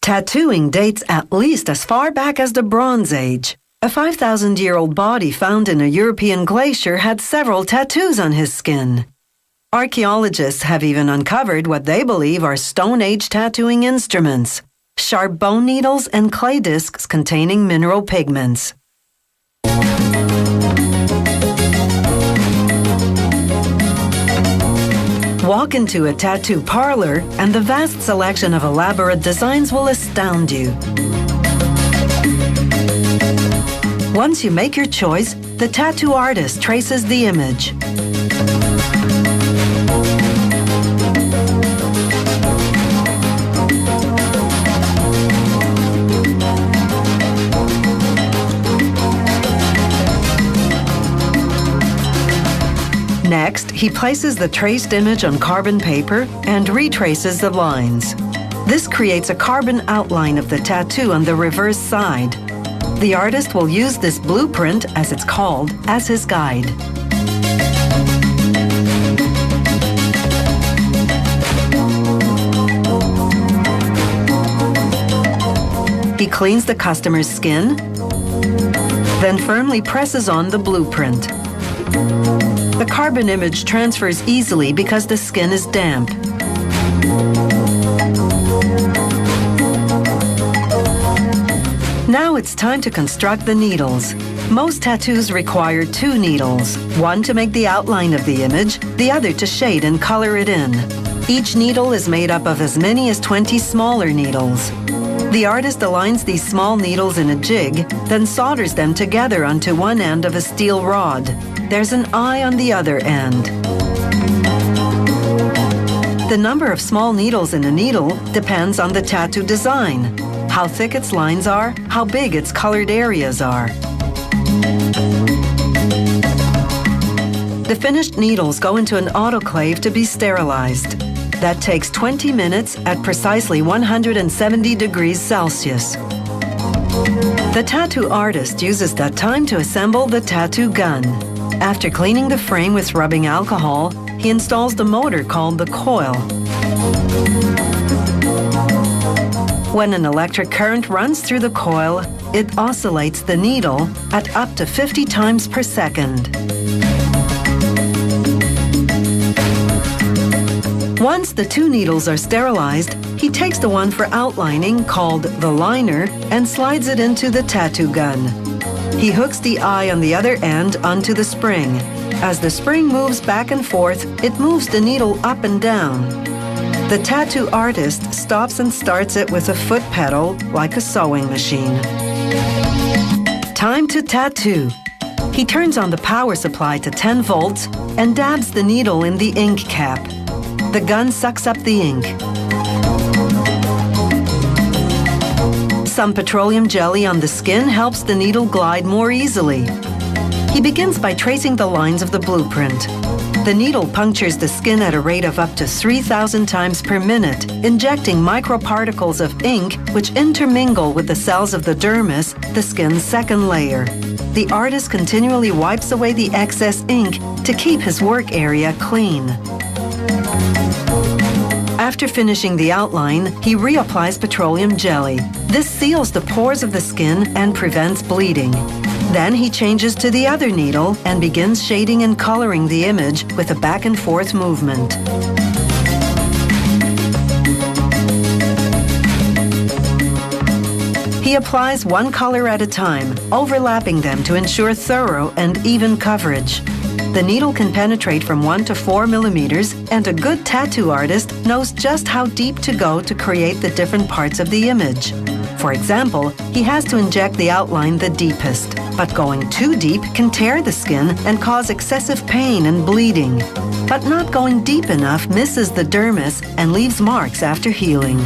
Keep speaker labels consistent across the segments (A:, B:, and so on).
A: Tattooing dates at least as far back as the Bronze Age. A 5,000-year-old body found in a European glacier had several tattoos on his skin. Archaeologists have even uncovered what they believe are Stone Age tattooing instruments, sharp bone needles and clay discs containing mineral pigments. Walk into a tattoo parlor and the vast selection of elaborate designs will astound you. Once you make your choice, the tattoo artist traces the image. Next, he places the traced image on carbon paper and retraces the lines. This creates a carbon outline of the tattoo on the reverse side. The artist will use this blueprint, as it's called, as his guide. He cleans the customer's skin, then firmly presses on the blueprint. The carbon image transfers easily because the skin is damp. Now it's time to construct the needles. Most tattoos require 2 needles, one to make the outline of the image, the other to shade and color it in. Each needle is made up of as many as 20 smaller needles. The artist aligns these small needles in a jig, then solders them together onto one end of a steel rod. There's an eye on the other end. The number of small needles in a needle depends on the tattoo design, how thick its lines are, how big its colored areas are. The finished needles go into an autoclave to be sterilized. That takes 20 minutes at precisely 170 degrees Celsius. The tattoo artist uses that time to assemble the tattoo gun. After cleaning the frame with rubbing alcohol, he installs the motor called the coil. When an electric current runs through the coil, it oscillates the needle at up to 50 times per second. Once the 2 needles are sterilized, he takes the one for outlining, called the liner, and slides it into the tattoo gun. He hooks the eye on the other end onto the spring. As the spring moves back and forth, it moves the needle up and down. The tattoo artist stops and starts it with a foot pedal, like a sewing machine. Time to tattoo. He turns on the power supply to 10 volts and dabs the needle in the ink cap. The gun sucks up the ink. Some petroleum jelly on the skin helps the needle glide more easily. He begins by tracing the lines of the blueprint. The needle punctures the skin at a rate of up to 3,000 times per minute, injecting microparticles of ink which intermingle with the cells of the dermis, the skin's second layer. The artist continually wipes away the excess ink to keep his work area clean. After finishing the outline, he reapplies petroleum jelly. This seals the pores of the skin and prevents bleeding. Then he changes to the other needle and begins shading and coloring the image with a back and forth movement. He applies one color at a time, overlapping them to ensure thorough and even coverage. The needle can penetrate from 1 to 4 millimeters, and a good tattoo artist knows just how deep to go to create the different parts of the image. For example, he has to inject the outline the deepest, but going too deep can tear the skin and cause excessive pain and bleeding. But not going deep enough misses the dermis and leaves marks after healing.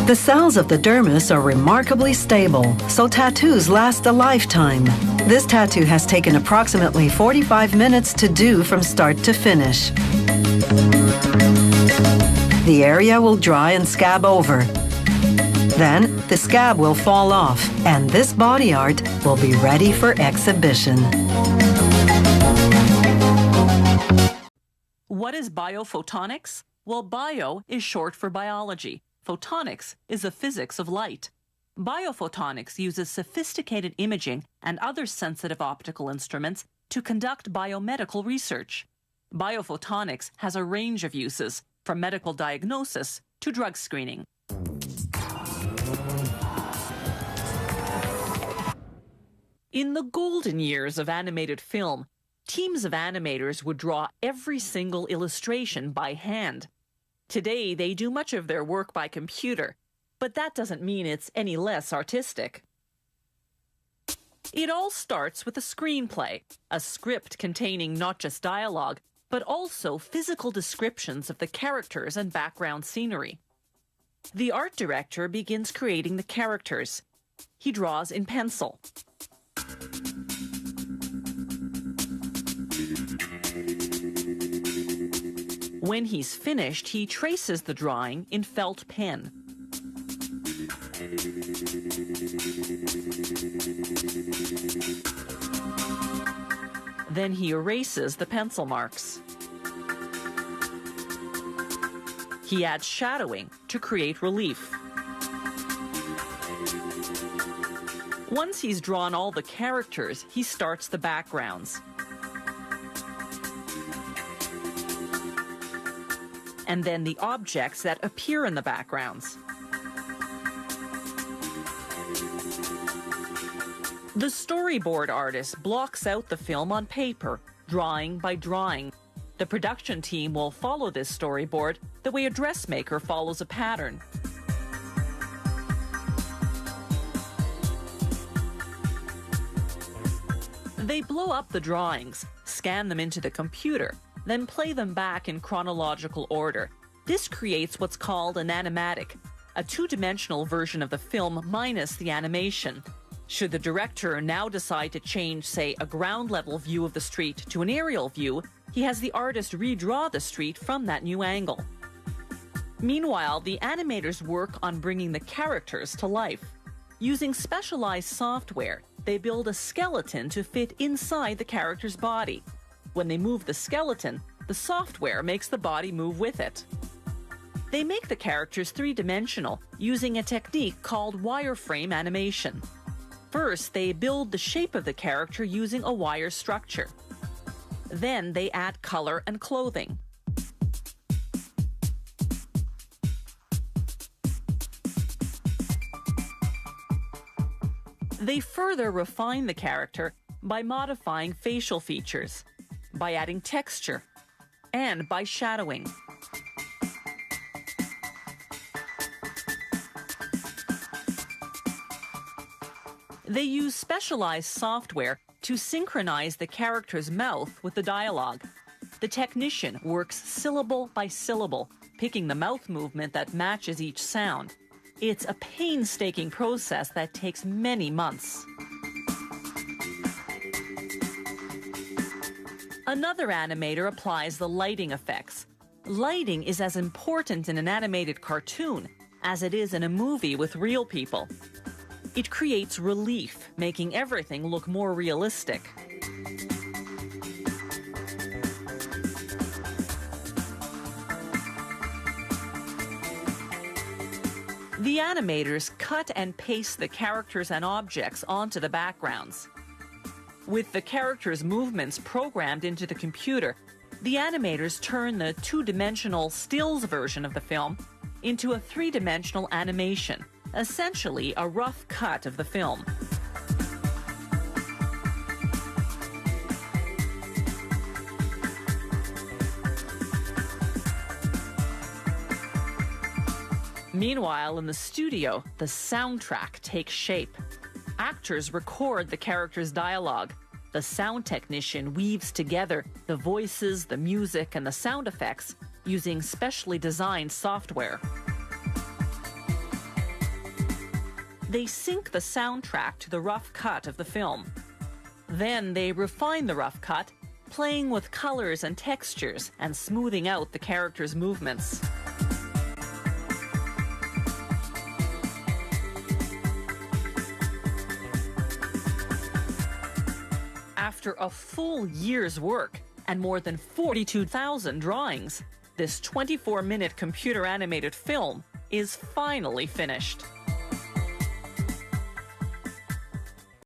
A: The cells of the dermis are remarkably stable, so tattoos last a lifetime. This tattoo has taken approximately 45 minutes to do from start to finish. The area will dry and scab over. Then, the scab will fall off, and this body art will be ready for exhibition.
B: What is biophotonics? Well, bio is short for biology. Photonics is the physics of light. Biophotonics uses sophisticated imaging and other sensitive optical instruments to conduct biomedical research. Biophotonics has a range of uses, from medical diagnosis to drug screening. In the golden years of animated film, teams of animators would draw every single illustration by hand. Today, they do much of their work by computer, but that doesn't mean it's any less artistic. It all starts with a screenplay, a script containing not just dialogue, but also physical descriptions of the characters and background scenery. The art director begins creating the characters. He draws in pencil. When he's finished, he traces the drawing in felt pen. Then he erases the pencil marks. He adds shadowing to create relief. Once he's drawn all the characters, he starts the backgrounds. And then the objects that appear in the backgrounds. The storyboard artist blocks out the film on paper, drawing by drawing. The production team will follow this storyboard the way a dressmaker follows a pattern. They blow up the drawings, scan them into the computer, then play them back in chronological order. This creates what's called an animatic, a two-dimensional version of the film minus the animation. Should the director now decide to change, say, a ground-level view of the street to an aerial view, he has the artist redraw the street from that new angle. Meanwhile, the animators work on bringing the characters to life. Using specialized software, they build a skeleton to fit inside the character's body. When they move the skeleton, the software makes the body move with it. They make the characters three-dimensional using a technique called wireframe animation. First, they build the shape of the character using a wire structure. Then they add color and clothing. They further refine the character by modifying facial features, by adding texture, and by shadowing. They use specialized software to synchronize the character's mouth with the dialogue. The technician works syllable by syllable, picking the mouth movement that matches each sound. It's a painstaking process that takes many months. Another animator applies the lighting effects. Lighting is as important in an animated cartoon as it is in a movie with real people. It creates relief, making everything look more realistic. The animators cut and paste the characters and objects onto the backgrounds. With the characters' movements programmed into the computer, the animators turn the two-dimensional stills version of the film into a three-dimensional animation, essentially a rough cut of the film. Meanwhile, in the studio, the soundtrack takes shape. Actors record the characters' dialogue. The sound technician weaves together the voices, the music, and the sound effects using specially designed software. They sync the soundtrack to the rough cut of the film. Then they refine the rough cut, playing with colors and textures and smoothing out the characters' movements. After a full year's work, and more than 42,000 drawings. This 24-minute computer-animated film is finally finished.